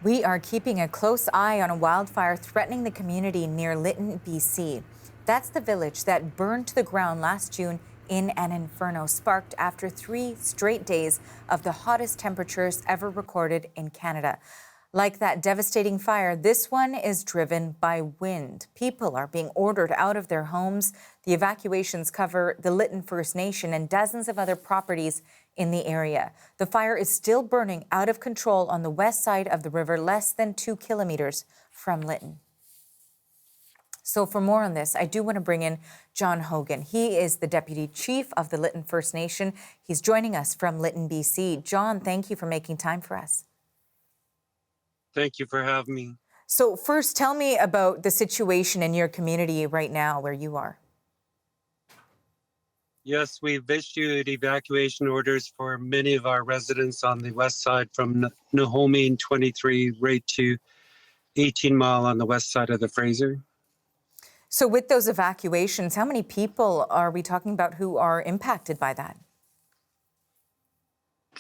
We are keeping a close eye on a wildfire threatening the community near Lytton, BC. That's the village that burned to the ground last June in an inferno sparked after 3 straight days of the hottest temperatures ever recorded in Canada. Like that devastating fire, this one is driven by wind. People are being ordered out of their homes. The evacuations cover the Lytton First Nation and dozens of other properties in the area. The fire is still burning out of control on the west side of the river, less than 2 kilometers from Lytton. So for more on this, I do want to bring in John Hogan. He is the Deputy Chief of the Lytton First Nation. He's joining us from Lytton, BC. John, thank you for making time for us. Thank you for having me. So first, tell me about the situation in your community right now where you are. Yes, we've issued evacuation orders for many of our residents on the west side from Nahomie 23 right to 18 Mile on the west side of the Fraser. So with those evacuations, how many people are we talking about who are impacted by that?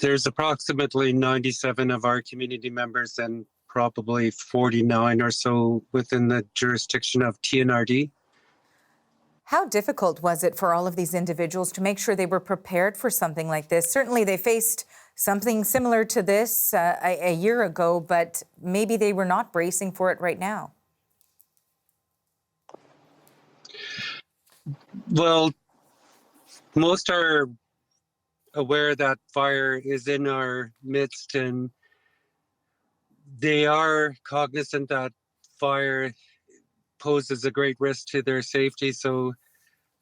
There's approximately 97 of our community members and probably 49 or so within the jurisdiction of TNRD. How difficult was it for all of these individuals to make sure they were prepared for something like this? Certainly they faced something similar to this a year ago, but maybe they were not bracing for it right now. Well, most are aware that fire is in our midst, and they are cognizant that fire poses a great risk to their safety. So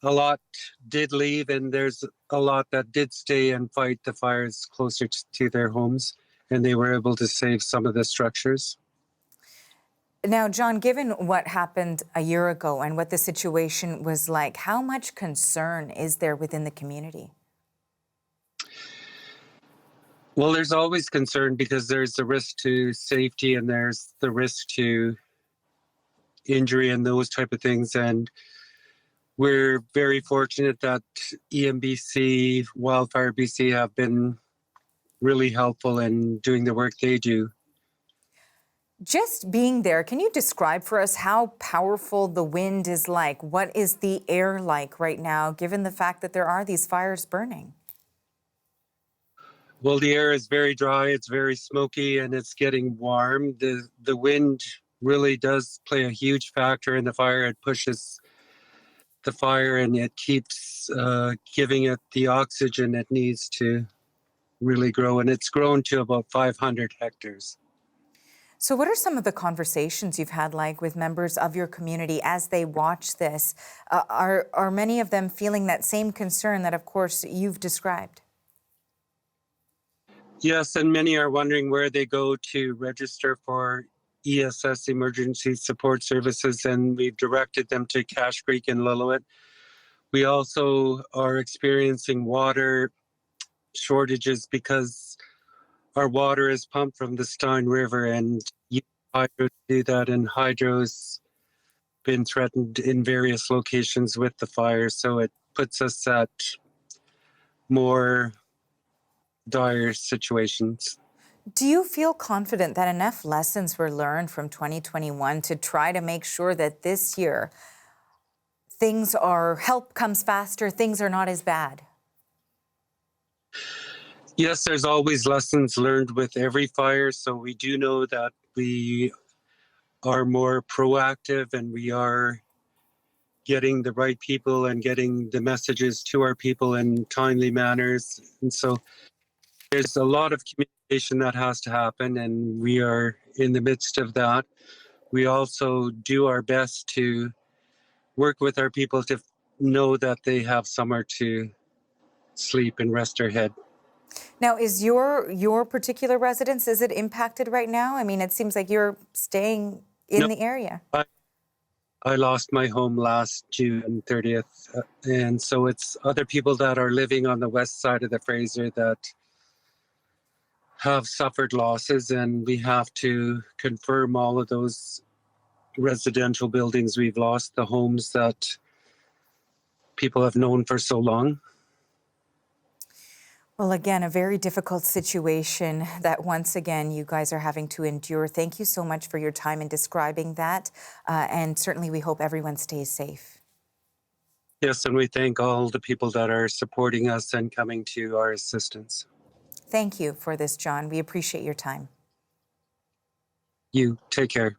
a lot did leave, and there's a lot that did stay and fight the fires closer to their homes, and they were able to save some of the structures. Now, John, given what happened a year ago and what the situation was like, how much concern is there within the community? Well, there's always concern because there's the risk to safety and there's the risk to injury and those type of things. And we're very fortunate that EMBC, Wildfire BC have been really helpful in doing the work they do. Just being there, can you describe for us how powerful the wind is like? What is the air like right now, given the fact that there are these fires burning? Well, the air is very dry, it's very smoky, and it's getting warm. The wind really does play a huge factor in the fire. It pushes the fire and it keeps giving it the oxygen it needs to really grow. And it's grown to about 500 hectares. So what are some of the conversations you've had like with members of your community as they watch this? Are many of them feeling that same concern that, of course, you've described? Yes, and many are wondering where they go to register for ESS, Emergency Support Services, and we've directed them to Cache Creek and Lillooet. We also are experiencing water shortages because our water is pumped from the Stein River, and hydro do that, and hydro's been threatened in various locations with the fire, so it puts us at more dire situations. Do you feel confident that enough lessons were learned from 2021 to try to make sure that this year help comes faster, things are not as bad? Yes, there's always lessons learned with every fire. So we do know that we are more proactive and we are getting the right people and getting the messages to our people in timely manners. And so there's a lot of communication that has to happen, and we are in the midst of that. We also do our best to work with our people to know that they have somewhere to sleep and rest their head. Now, is your particular residence, is it impacted right now? I mean, it seems like you're staying in the area. I lost my home last June 30th, and so it's other people that are living on the west side of the Fraser that have suffered losses, and we have to confirm all of those residential buildings we've lost, the homes that people have known for so long. Well, again, a very difficult situation that once again you guys are having to endure. Thank you so much for your time in describing that. And certainly we hope everyone stays safe. Yes, and we thank all the people that are supporting us and coming to our assistance. Thank you for this, John. We appreciate your time. You take care.